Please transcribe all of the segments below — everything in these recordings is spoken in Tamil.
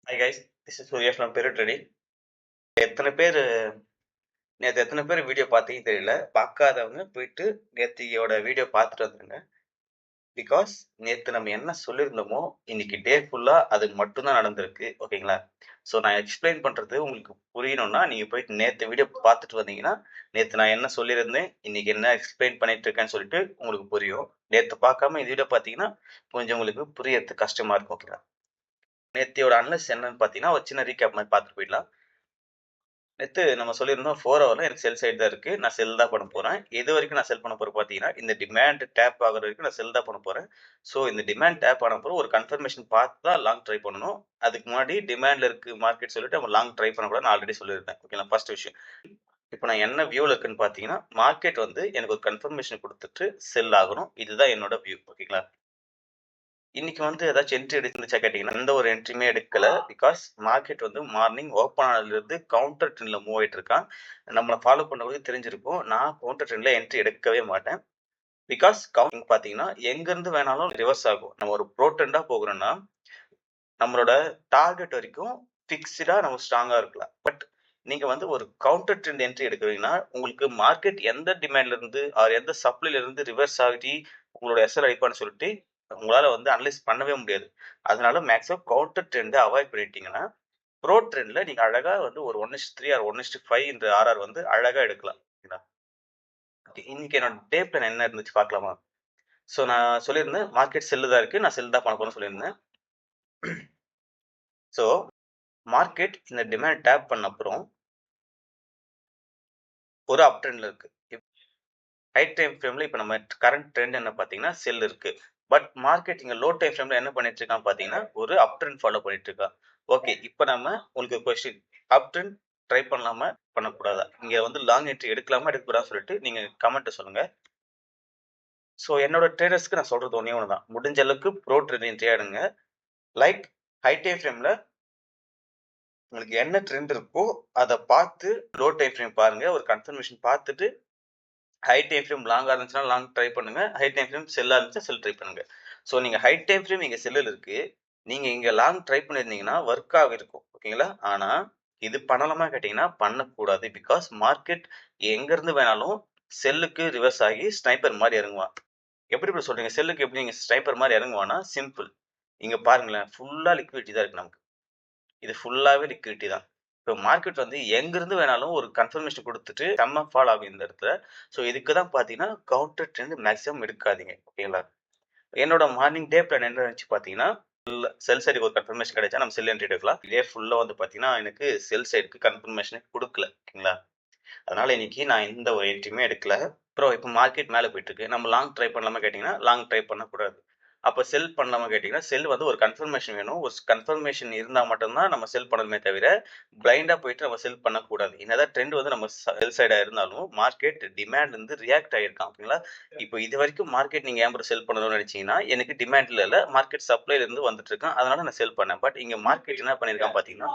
Hi guys, this is Surya from Peru trading. எத்தனை பேர் நேற்று எத்தனை பேர் வீடியோ பார்த்தீங்க தெரியல. பார்க்காதவங்க போயிட்டு நேத்தியோட வீடியோ பார்த்துட்டு வந்துருங்க. பிகாஸ் நேற்று நம்ம என்ன சொல்லியிருந்தோமோ இன்னைக்கு டே ஃபுல்லா அது மட்டும்தான் நடந்திருக்கு. ஓகேங்களா? ஸோ நான் எக்ஸ்பிளைன் பண்றது உங்களுக்கு புரியணும்னா நீங்க போயிட்டு நேற்று வீடியோ பார்த்துட்டு வந்தீங்கன்னா நேற்று நான் என்ன சொல்லியிருந்தேன், இன்னைக்கு என்ன எக்ஸ்பிளைன் பண்ணிட்டு இருக்கேன்னு சொல்லிட்டு உங்களுக்கு புரியும். நேற்று பார்க்காம இந்த வீடியோ பார்த்தீங்கன்னா கொஞ்சம் உங்களுக்கு புரியறது கஷ்டமா இருக்கும். ஓகேங்களா? நேத்தியோட அனலைஸ் என்னன்னு பார்த்தீங்கன்னா ஒரு சின்ன ரீகேப் மாதிரி பார்த்துட்டு போயிடலாம். நேத்து நம்ம சொல்லியிருந்தோம் 4 ஹவர்ல எனக்கு செல் சைடு தான் இருக்கு. நான் செல் தான் பண்ண போறேன். எது வரைக்கும் நான் செல் பண்ண போறேன் பார்த்தீங்கன்னா, இந்த டிமாண்ட் டேப் ஆகுற வரைக்கும் நான் செல் தான் பண்ண போறேன். ஸோ இந்த டிமாண்ட் டேப் ஆன பிறகு ஒரு கன்ஃபர்மேஷன் பார்த்து தான் லாங் ட்ரை பண்ணணும். அதுக்கு முன்னாடி டிமாண்ட்ல இருக்கு மார்க்கெட் சொல்லிட்டு நம்ம லாங் ட்ரை பண்ணக்கூடாதுன்னு ஆல்ரெடி சொல்லியிருந்தேன். ஓகேங்களா? ஃபர்ஸ்ட் விஷயம். இப்போ நான் என்ன வியூல இருக்குன்னு பார்த்தீங்கன்னா, மார்க்கெட் வந்து எனக்கு ஒரு கன்ஃபர்மேஷன் குடுத்துட்டு செல் ஆகணும். இதுதான் என்னோட வியூ. ஓகேங்களா? இன்னைக்கு வந்து ஏதாச்சும் என்ட்ரி எடுத்துச்சா கேட்டீங்கன்னா எந்த ஒரு என்ட்ரியுமே எடுக்கல. பிகாஸ் மார்க்கெட் வந்து மார்னிங் ஓப்பன் ஆனதுல இருந்து கவுண்டர் ட்ரெண்ட்ல மூவ் ஆயிட்டு இருக்கான். நம்மளை ஃபாலோ பண்ணவங்களுக்கு தெரிஞ்சிருக்கும். நான் கவுண்டர் ட்ரெண்ட்ல என்ட்ரி எடுக்கவே மாட்டேன். பிகாஸ் கவுண்டிங் பாத்தீங்கன்னா எங்க இருந்து வேணாலும் ரிவர்ஸ் ஆகும். நம்ம ஒரு ப்ரோ ட்ரெண்டா போகிறோம்னா நம்மளோட டார்கெட் வரைக்கும் பிக்ஸ்டா நம்ம ஸ்ட்ராங்கா இருக்கலாம். பட் நீங்க வந்து ஒரு கவுண்டர் ட்ரெண்ட் என்ட்ரி எடுக்கிறீங்கன்னா உங்களுக்கு மார்க்கெட் எந்த டிமாண்ட்ல இருந்து எந்த சப்ளைல இருந்து ரிவர்ஸ் ஆகி உங்களோட எஸ்எல் அடிப்பான்னு சொல்லிட்டு உங்களால வந்து அனலைஸ் பண்ணவே முடியாது. அதனால மேக்ஸிமம் கவுண்டர் ட்ரெண்டை அவாய்ட் பண்ணிட்டீங்கன்னா ப்ரோ ட்ரெண்ட்ல நீங்க அழகா வந்து ஒரு 1:3 ஆர் 1:5 இந்த ஆர்ஆர் வந்து அழகா எடுக்கலாம். இன்னைக்கு என்னோட டே பிளான் என்ன இருந்துச்சு பார்க்கலாமா? ஸோ நான் சொல்லியிருந்தேன் மார்க்கெட் செல்லு தான் இருக்கு, நான் செல் தான் பண்ண போறேன்னு சொல்லியிருந்தேன். ஸோ மார்க்கெட் இந்த டிமாண்ட் டேப் பண்ண அப்புறம் ஒரு அப் ட்ரெண்ட்ல இருக்கு. ஹை டைம் ஃப்ரேம்ல இப்போ நம்ம கரண்ட் ட்ரெண்ட் என்ன பார்த்தீங்கன்னா செல் இருக்கு. பட் மார்க்கெட் இங்க லோ டைம் ஃப்ரேம்ல என்ன பண்ணிட்டு இருக்கான் பார்த்தீங்கன்னா ஒரு அப் ட்ரெண்ட் ஃபாலோ பண்ணிட்டு இருக்கான். ஓகே, இப்போ நம்ம உங்களுக்கு கொஸ்டின், அப் ட்ரெண்ட் ட்ரை பண்ணலாமா பண்ணக்கூடாதா, இங்க வந்து லாங் என்ட்ரி எடுக்கலாமா எடுக்கக்கூடாதுன்னு சொல்லிட்டு நீங்க கமெண்ட் சொல்லுங்க. ஸோ என்னோட ட்ரேடர்ஸ்க்கு நான் சொல்றது ஒன்னே ஒன்று தான், முடிஞ்ச அளவுக்கு ப்ரோ ட்ரெண்ட் என்ட்ரி எடுங்க. லைக் ஹை டைம் ஃப்ரேம்ல உங்களுக்கு என்ன ட்ரெண்ட் இருக்கோ அதை பார்த்து லோ டைம் ஃப்ரேம் பாருங்க, ஒரு கன்ஃபர்மேஷன் பார்த்துட்டு ஹை டைம் ஃப்ரேம் லாங்கா இருந்துச்சுன்னா லாங் ட்ரை பண்ணுங்க, ஹை டைம் ஃப்ரேம் செல்லா இருந்துச்சுன்னா செல் ட்ரை பண்ணுங்க. ஸோ நீங்க ஹை டைம் ஃப்ரேம் இங்க செல்லில் இருக்கு, நீங்க இங்க லாங் ட்ரை பண்ணிருந்தீங்கன்னா ஒர்க் ஆகிருக்கும். ஓகேங்களா? ஆனா இது பண்ணலாமா கேட்டீங்கன்னா பண்ணக்கூடாது. பிகாஸ் மார்க்கெட் எங்க இருந்து வேணாலும் செல்லுக்கு ரிவர்ஸ் ஆகி ஸ்னைப்பர் மாதிரி இறங்குவான். எப்படி இப்படி சொல்றீங்க? செல்லுக்கு எப்படி நீங்க ஸ்னைப்பர் மாதிரி இறங்குவானா? சிம்பிள். இங்க பாருங்களேன், ஃபுல்லா லிக்விடிட்டி தான் இருக்கு நமக்கு. இது ஃபுல்லாவே லிக்விடிட்டி தான். இப்போ மார்க்கெட் வந்து எங்க இருந்து வேணாலும் ஒரு கன்ஃபர்மேஷன் கொடுத்துட்டு செம்ம ஃபால் ஆகும் இந்த இடத்துல. ஸோ இதுக்கு தான் பார்த்தீங்கன்னா கவுண்டர் ட்ரெண்ட் மேக்ஸிமம் எடுக்காதீங்க. ஓகேங்களா? என்னோட மார்னிங் டே பிளான் என்ன இருந்துச்சு பார்த்தீங்கன்னா, செல் சைடுக்கு ஒரு கன்ஃபர்மேஷன் கிடைச்சா நம்ம செல் என்ட்ரி எடுக்கலாம். டே ஃபுல்லா வந்து பார்த்தீங்கன்னா எனக்கு செல் சைடுக்கு கன்ஃபர்மேஷன் கொடுக்கல. ஓகேங்களா? அதனால இன்னைக்கு நான் எந்த ஒரு என்ட்ரியுமே எடுக்கல. அப்புறம் இப்போ மார்க்கெட் மேலே போயிட்டு இருக்கு, நம்ம லாங் ட்ரை பண்ணலாமா கேட்டிங்கன்னா லாங் ட்ரை பண்ணக்கூடாது. அப்போ செல் பண்ணலாமா கேட்டிங்கன்னா செல் வந்து ஒரு கன்ஃபர்மேஷன் வேணும். ஒரு கன்ஃபர்மேஷன் இருந்தால் மட்டும்தான் நம்ம செல் பண்ணணுமே தவிர பிளைண்டாக போயிட்டு நம்ம செல் பண்ணக்கூடாது. என்னதான் ட்ரெண்ட் வந்து நம்ம செல் சைடாக இருந்தாலும் மார்க்கெட் டிமாண்ட் வந்து ரியாக்ட் ஆகிருக்கான். ஓகேங்களா? இப்போ இது வரைக்கும் மார்க்கெட் நீங்கள் ஏன் செல் பண்ணணும்னு நினச்சிங்கன்னா எனக்கு டிமாண்ட்ல இல்லை, மார்க்கெட் சப்ளைல இருந்து வந்துட்டு இருக்கான், அதனால நான் செல் பண்ணேன். பட் இங்கே மார்க்கெட் என்ன பண்ணியிருக்கான் பார்த்தீங்கன்னா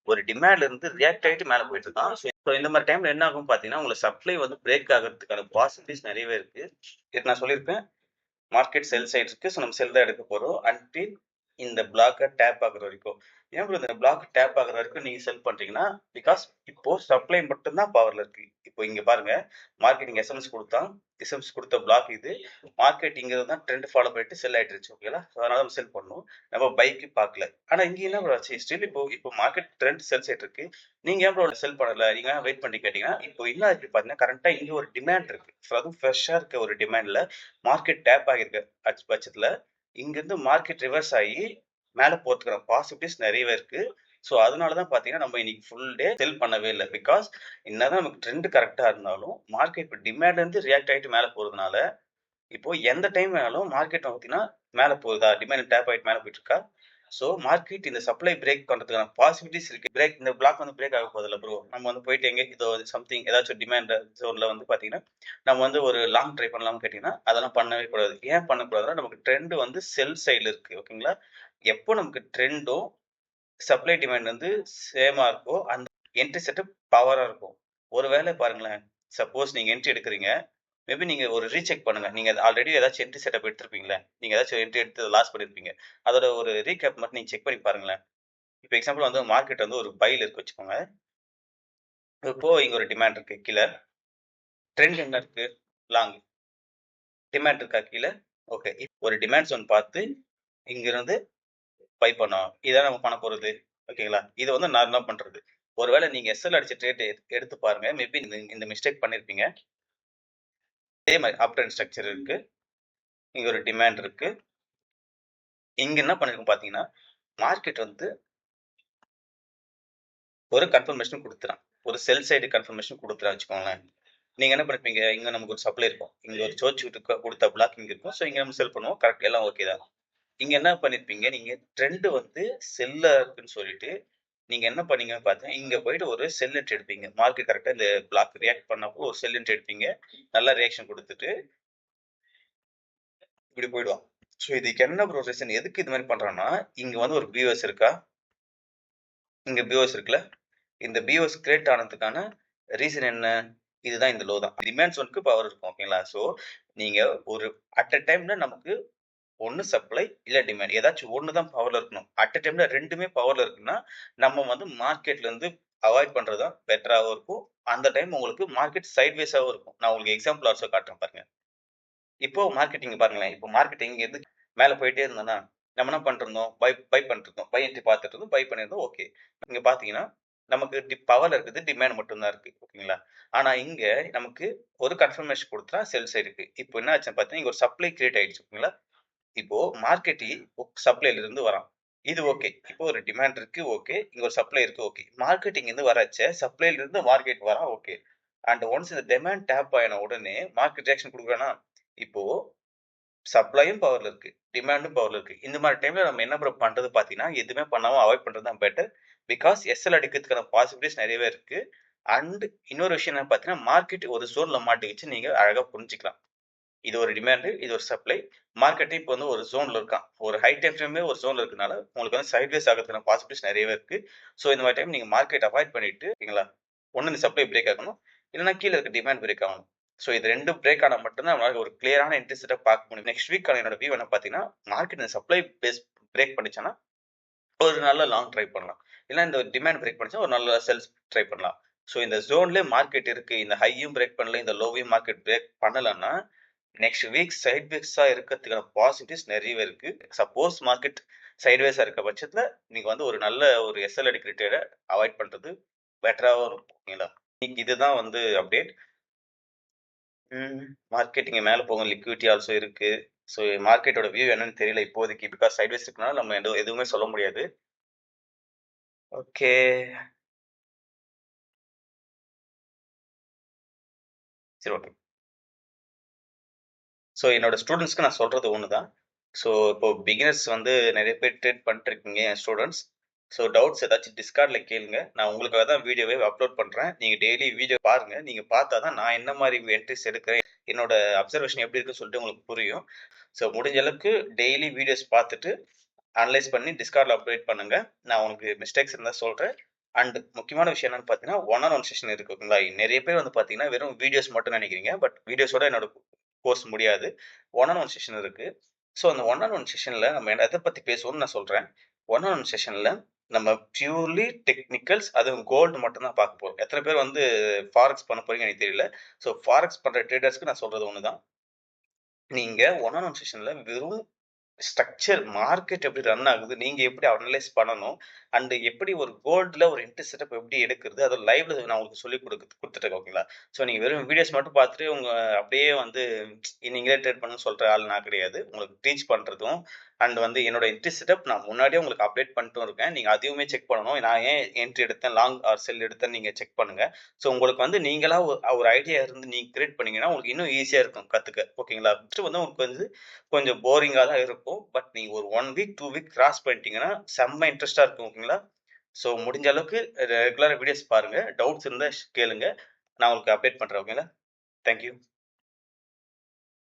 ஒரு டிமாண்ட்ல இருந்து ரியாக்ட் ஆகிட்டு மேலே போயிட்டு இருக்கான். ஸோ இந்த மாதிரி டைம்ல என்ன ஆகும் பார்த்தீங்கன்னா உங்களுக்கு சப்ளை வந்து பிரேக் ஆகிறதுக்கான பாசிபிலிட்டிஸ் நிறையவே இருக்கு. இது நான் சொல்லியிருப்பேன், மார்க்கெட் செல் சைடு இருக்கு. ஸோ நம்ம செல் தான் எடுக்க போறோம் அன்டில் இந்த பிளாக்கை டேப் ஆகுற வரைக்கும். ஏன் bro இந்த பிளாக் டேப் ஆகுற வரைக்கும் நீங்க செல் பண்றீங்கன்னா பிகாஸ் இப்போ சப்ளை மட்டும்தான் பவர்ல இருக்கு. இப்போ இங்க பாருங்க, மார்க்கெட் இங்க எஸ்எம்எஸ் கொடுத்தான், எஸ்எம்எஸ் கொடுத்த பிளாக் இது. மார்க்கெட் இங்க தான் ட்ரெண்ட் ஃபாலோ பண்ணிட்டு செல் ஆயிட்டு இருந்துச்சு. ஓகேங்களா? அதனால நம்ம செல் பண்ணணும், நம்ம பைக்கு பார்க்கல. ஆனா இங்க என்ன bro ஆச்சு, ஸ்டில் இப்போ மார்க்கெட் ட்ரெண்ட் செல் சைடு இருக்கு, நீங்க ஏன் ப்ரோ செல் பண்ணல, நீங்க வெயிட் பண்ணி கேட்டீங்கன்னா இப்போ என்ன ஆச்சு பாத்தீங்கன்னா கரண்டா இங்க ஒரு டிமாண்ட் இருக்கு. அதுவும் ஃப்ரெஷ்ஷா இருக்க ஒரு டிமாண்ட்ல மார்க்கெட் டேப் ஆகிருக்க பட்சத்துல இங்க இருந்து மார்க்கெட் ரிவர்ஸ் ஆகி மேல போறதுக்கான பாசிபிலிட்டிஸ் நிறையவே இருக்கு. ஸோ அதனாலதான் பாத்தீங்கன்னா நம்ம இன்னைக்கு ஃபுல் டே செல் பண்ணவே இல்லை. பிகாஸ் என்னதான் நமக்கு ட்ரெண்ட் கரெக்டா இருந்தாலும் மார்க்கெட் இப்போ டிமாண்ட்ல இருந்து ரியாக்ட் ஆகிட்டு மேல போறதுனால இப்போ எந்த டைம் வேணாலும் மார்க்கெட் பார்த்தீங்கன்னா மேல போகுதா, டிமாண்ட் டேப் ஆகிட்டு மேல போயிட்டு இருக்கா. ஸோ மார்க்கெட் இந்த சப்ளை பிரேக் பண்றதுக்கான பாசிபிலிட்டிஸ் இருக்கு. பிரேக் இந்த பிளாக் வந்து பிரேக் ஆக போதில்ல ப்ரோ, நம்ம வந்து போயிட்டு எங்க இதோ சம்திங் ஏதாச்சும் டிமாண்ட் ஜோன்ல வந்து பாத்தீங்கன்னா நம்ம வந்து ஒரு லாங் ட்ரை பண்ணலாம்னு கேட்டீங்கன்னா அதெல்லாம் பண்ணவே கூடாது. ஏன் பண்ணக்கூடாதுன்னா நமக்கு ட்ரெண்ட் வந்து செல் சைடுல இருக்கு. ஓகேங்களா? எப்போ நமக்கு ட்ரெண்டும் சப்ளை டிமாண்ட் வந்து சேமா இருக்கோ அந்த என்ட்ரி செட்டப் பவரா இருக்கும். ஒருவேளை பாருங்களேன், சப்போஸ் நீங்க என்ட்ரி எடுக்கிறீங்க, மேபி நீங்க ஒரு ரீசெக் பண்ணுங்க. நீங்க ஆல்ரெடி ஏதாச்சும் என்ட்ரி செட்டப் எடுத்திருப்பீங்களே, நீங்க ஏதாச்சும் என்ட்ரி எடுத்து லாஸ் பண்ணிருப்பீங்க, அதோட ஒரு ரீகேப் மட்டும் நீங்க செக் பண்ணி பாருங்களேன். இப்ப எக்ஸாம்பிள் வந்து மார்க்கெட் வந்து ஒரு பைல இருக்கு வச்சுக்கோங்க. இப்போ இங்க ஒரு டிமாண்ட் இருக்கு கீழ. ட்ரெண்ட் என்ன இருக்கு? லாங். டிமாண்ட் இருக்கா கீழ? ஓகே. ஒரு டிமாண்ட் ஜோன் பார்த்து இங்கிருந்து பை பண்ணணும். இதான் நம்ம பண்ண போறது. ஓகேங்களா? இது வந்து நார்மலா பண்றது. ஒருவேளை நீங்க எஸ்எல் அடிச்ச ட்ரேட் எடுத்து பாருங்க. மேபி இந்த மிஸ்டேக் பண்ணியிருப்பீங்க. அதே மாரி அப் ட்ரெண்ட் ஸ்ட்ரக்சர் இருக்கு. இங்க ஒரு டிமாண்ட் இருக்கு. இங்க என்ன பண்ணிருக்கும் பார்த்தீங்கன்னா, மார்க்கெட் வந்து ஒரு கன்ஃபர்மேஷன் குடுத்துறான். ஒரு செல் சைடு கன்ஃபர்மேஷன் குடுத்துறான்னு வச்சுக்கோங்களேன். நீங்க என்ன பண்ணிருப்பீங்க, இங்க நமக்கு ஒரு சப்ளை இருக்கும். இங்க ஒரு சோர்ச் குடுத்த பிளாக் இங்க இருக்கும். ஸோ இங்க நம்ம செல் பண்ணுவோம். கரெக்ட் எல்லாம் ஓகே தான். இங்க என்ன பண்ணிருப்பீங்க, நீங்க ட்ரெண்ட் வந்து செல்லா இருக்குன்னு சொல்லிட்டு, நீங்க என்ன பண்ணீங்கன்னு பார்த்தீங்கன்னா, இங்க போயிட்டு ஒரு செல் என்ட்ரி எடுப்பீங்க. மார்க்கெட் கரெக்ட்டா இந்த பிளாக் ரியாக்ட் பண்ணப்போ ஒரு செல் என்ட்ரி எடுப்பீங்க. நல்லா ரியாக்ஷன் குடுத்துட்டு, இப்படி போயிடுவான். ஸோ இதுக்கு என்ன ப்ரோ ரீசன்? எதுக்கு இது மாரி பண்றான்னா, இங்க வந்து ஒரு பிஓஎஸ் இருக்கா? இங்க பிஓஎஸ் இருக்குல்ல? இந்த பிஓஎஸ் கிரியேட் ஆனதுக்கான ரீசன் என்ன? இதுதான் இந்த லோ தான். டிமாண்ட் ஜோன்க்கு பவர் இருக்கும். ஓகேங்களா? ஸோ நீங்க ஒரு அட் அ டைம்ல நமக்கு ஒண்ணு சப்ளை இல்ல டிமாண்ட். ஏதாச்சும் ஒண்ணு தான் பவர்ல இருக்கணும். அட் அ டைம்ல 2மே பவர்ல இருக்குன்னா, நம்ம வந்து மார்க்கெட்ல இருந்து அவாய்ட் பண்றது தான் பெட்டராவும் இருக்கும். அந்த டைம் உங்களுக்கு மார்க்கெட் சைட்வேஸாவும் இருக்கும். நான் உங்களுக்கு எக்ஸாம்பிள் ஆல்சோ காட்டுறேன் பாருங்க. இப்போ மார்க்கெட்டிங் பாருங்களேன். இப்போ மார்க்கெட்டிங் இங்கேருந்து மேல போயிட்டே இருந்தோம்னா, நம்ம என்ன பண்ணிட்டுருந்தோம்? பை பை பண்ணிட்டுருந்தோம். பை என்ட்ரி பார்த்துட்டு இருந்தோம். பை பண்ணியிருந்தோம். ஓகே. இங்க பார்த்தீங்கன்னா, நமக்கு பவர்ல இருக்குது டிமாண்ட் மட்டும் தான் இருக்கு. ஓகேங்களா? ஆனா இங்க நமக்கு ஒரு கன்ஃபர்மேஷன் குடுத்தா செல் சைடுக்கு. இப்போ என்ன ஆச்சுன்னு பார்த்தீங்கன்னா, இங்க ஒரு சப்ளை கிரியேட் ஆயிடுச்சு. ஓகேங்களா? இப்போ மார்க்கெட் சப்ளைல இருந்து வரான். இது ஓகே. இப்போ ஒரு டிமாண்ட் இருக்கு ஓகே. இங்க ஒரு சப்ளை இருக்கு ஓகே. மார்க்கெட் இங்கருந்து வரச்ச சப்ளைல இருந்து மார்க்கெட் வரான் ஓகே. அண்ட் ஒன்ஸ் இந்த டிமாண்ட் டேப் ஆன உடனே மார்க்கெட் ரியாக்ஷன் குடுக்குறானா, இப்போ சப்ளையும் பவர்ல இருக்கு. டிமாண்டும் பவர்ல இருக்கு. இந்த மாரி டைம்ல நம்ம என்ன ப்ரோ பண்றது பார்த்தீங்கன்னா, எதுவுமே பண்ணாம அவாய்ட் பண்றது தான் பெட்டர். பிகாஸ் எஸ்எல் அடிக்கிறதுக்கான பாசிபிலிட்டீஸ் நெறையவே இருக்கு. அண்ட் இன்னொரு விஷயம் என்னன்னு பார்த்தீங்கன்னா, மார்க்கெட் ஒரு ஜோன்ல மாட்டிக்கிச்சு நீங்க அழகா புரிஞ்சுக்கலாம். இது ஒரு டிமாண்ட், இது ஒரு சப்ளை. மார்க்கெட் இப்போ வந்து ஒரு ஜோன்ல இருக்கான். ஒரு ஹை டைம் ஃப்ரேமே ஒரு ஜோன்ல இருக்கனால, உங்களுக்கு வந்து சைட்வேஸ் ஆகறதுக்கான பாசிபிலிட்டீஸ் நெறையவே இருக்கு. ஸோ இந்த மாரி டைம் நீங்க மார்க்கெட் அவாய்ட் பண்ணிட்டு ஓகேங்களா? ஒண்ணு இந்த சப்ளை பிரேக் ஆகணும். இல்லன்னா கீழ இருக்க டிமாண்ட் பிரேக் ஆகணும். ஸோ இது 2ம் பிரேக் ஆனா மட்டும் தான் நம்மளால ஒரு கிளியரான என்ட்ரி செட்டப் பார்க்க முடியும். நெக்ஸ்ட் வீக்கான என்னோட வியூ என்ன பார்த்தீங்கன்னா, மார்க்கெட் இந்த சப்ளை பேஸ் பிரேக் பண்ணுச்சுன்னா, ஒரு நல்ல லாங் ட்ரை பண்ணலாம். இல்ல இந்த டிமாண்ட் பிரேக் பண்ணுச்சுன்னா, ஒரு நல்ல செல்ஸ் ட்ரை பண்ணலாம். ஸோ இந்த ஜோன்லயே மார்க்கெட் இருக்கு. இந்த ஹையும் பிரேக் பண்ணல, இந்த லோவையும் மார்க்கெட் பிரேக் பண்ணலன்னா, நெக்ஸ்ட் வீக் சைட்வேஸா இருக்கறதுக்கான பாசிபிலிட்டீஸ் நெறையவே இருக்கு. சப்போஸ் மார்க்கெட் சைட்வேஸா இருக்க பட்சத்துல, நீங்க வந்து ஒரு நல்ல ஒரு எஸ்எல் அடிக்கிற ட்ரேட அவாய்ட் பண்றது பெட்டராவும் இருக்கும். ஓகேங்களா? இன்னைக்கு இதுதான் வந்து அப்டேட். ம். மார்க்கெட் இங்க மேல போகும். லிக்விடிட்டி ஆல்சோ இருக்கு. ஸோ மார்க்கெட்டோட வியூ என்னன்னு தெரியல இப்போதைக்கு. பிகாஸ் சைட்வேஸ் இருக்கனால நம்ம எதுவுமே சொல்ல முடியாது. ஓகே. சரி ஓகே. ஸோ என்னோட ஸ்டூடண்ட்ஸ்க்கு நான் சொல்றது ஒண்ணு தான். ஸோ இப்போ பிகினர்ஸ் வந்து நெறைய பேர் ட்ரேட் பண்ணிட்டுருக்கீங்க என் ஸ்டூடண்ட்ஸ். ஸோ டவுட்ஸ் ஏதாச்சும் டிஸ்கார்ட்ல கேளுங்க. நான் உங்களுக்காக தான் வீடியோவே அப்லோட் பண்றேன். நீங்க டெய்லி வீடியோ பாருங்க. நீங்க பார்த்தா தான் நான் என்ன மாரி என்ட்ரிஸ் எடுக்கிறேன், என்னோட அப்சர்வேஷன் எப்படி இருக்குன்னு சொல்லிட்டு உங்களுக்கு புரியும். ஸோ முடிஞ்ச அளவுக்கு டெய்லி வீடியோஸ் பார்த்துட்டு அனலைஸ் பண்ணி டிஸ்கார்ட்ல அப்டேட் பண்ணுங்க. நான் உங்களுக்கு மிஸ்டேக்ஸ் இருந்தா சொல்றேன். அண்ட் முக்கியமான விஷயம் என்னன்னு பார்த்தீங்கன்னா, ஒன் ஆன் ஒன் செஷன் இருக்கு ஓகேங்களா? நெறைய பேர் வந்து பார்த்தீங்கன்னா, வெறும் வீடியோஸ் மட்டும் நெனைக்கிறீங்க. பட் வீடியோஸோட என்னோட கோர்ஸ் முடியாது. ஒன் ஆன் ஒன் செஷன் இருக்கு. ஸோ அந்த ஒன் ஆன் ஒன் செஷன்ல நம்ம எத பத்தி பேசுவோம்னு நான் சொல்றேன். ஒன் ஆன் ஒன் செஷன்ல நம்ம பியூர்லி டெக்னிக்கல்ஸ் அதுவும் கோல்டு மட்டும் தான் பார்க்க போறோம். எத்தன பேர் வந்து ஃபாரெக்ஸ் பண்ண போறீங்கன்னு எனக்கு தெரியல. ஸோ ஃபாரெக்ஸ் பண்ற ட்ரேடர்ஸ்க்கு நான் சொல்றது ஒண்ணு தான். நீங்க ஒன் ஆன் ஒன் செஷன்ல வெறும் ஸ்ட்ரக்சர் மார்க்கெட் எப்படி ரன் ஆகுது, நீங்க எப்படி அனலைஸ் பண்ணணும், அண்ட் எப்படி ஒரு கோல்டுல ஒரு என்ட்ரி செட்டப் எப்படி எடுக்கிறது, அது லைவ்ல நான் உங்களுக்கு சொல்லிக் குடுத்துட்டேன் ஓகேங்களா? ஸோ நீங்க வெறும் வீடியோஸ் மட்டும் பார்த்துட்டு உங்க அப்படியே வந்து நீங்களே ட்ரேட் பண்ணுன்னு சொல்ற ஆள் நான் கிடையாது. உங்களுக்கு டீச் பண்றதும் அண்ட் வந்து என்னோட என்ட்ரி செட்டப் நான் முன்னாடியே உங்களுக்கு அப்டேட் பண்ணிட்டும் இருக்கேன். நீங்க அதையுமே செக் பண்ணணும். நான் ஏன் என்ட்ரி எடுத்தேன், லாங் ஆர் செல் எடுத்தேன்னு நீங்க செக் பண்ணுங்க. ஸோ உங்களுக்கு வந்து நீங்களா ஒரு ஐடியா இருந்து நீங்க கிரியேட் பண்ணீங்கன்னா, உங்களுக்கு இன்னும் ஈஸியா இருக்கும் கத்துக்க. ஓகேங்களா? ஃபர்ஸ்ட் வந்து உங்களுக்கு வந்து கொஞ்சம் போரிங்கா தான் இருக்கும். பட் நீங்க ஒரு 1 வீக், 2 வீக் கிராஸ் பண்ணிட்டீங்கன்னா, செம்ம இன்ட்ரெஸ்ட்டா இருக்கும். ஓகேங்களா? ஸோ முடிஞ்ச அளவுக்கு ரெகுலரா வீடியோஸ் பாருங்க. டவுட்ஸ் இருந்தா கேளுங்க. நான் உங்களுக்கு அப்டேட் பண்றேன். ஓகேங்களா? Thank you.